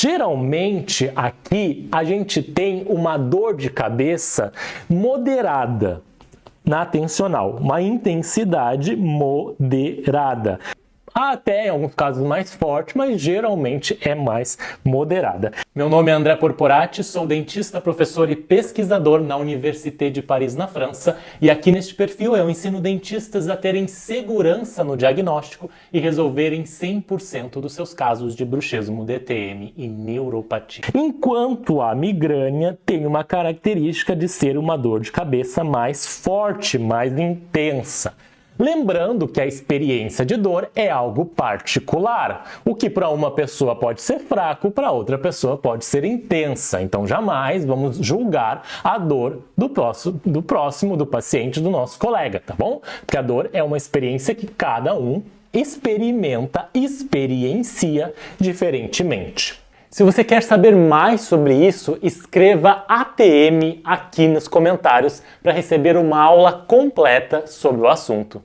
Geralmente aqui a gente tem uma dor de cabeça moderada na atencional, uma intensidade moderada. Até em alguns casos mais forte, mas geralmente é mais moderada. Meu nome é André Porporati, sou dentista, professor e pesquisador na Université de Paris, na França, e aqui neste perfil eu ensino dentistas a terem segurança no diagnóstico e resolverem 100% dos seus casos de bruxismo, DTM e neuropatia. Enquanto a migrânia tem uma característica de ser uma dor de cabeça mais forte, mais intensa. Lembrando que a experiência de dor é algo particular. O que para uma pessoa pode ser fraco, para outra pessoa pode ser intensa. Então jamais vamos julgar a dor do paciente, do nosso colega, tá bom? Porque a dor é uma experiência que cada um experiencia diferentemente. Se você quer saber mais sobre isso, escreva ATM aqui nos comentários para receber uma aula completa sobre o assunto.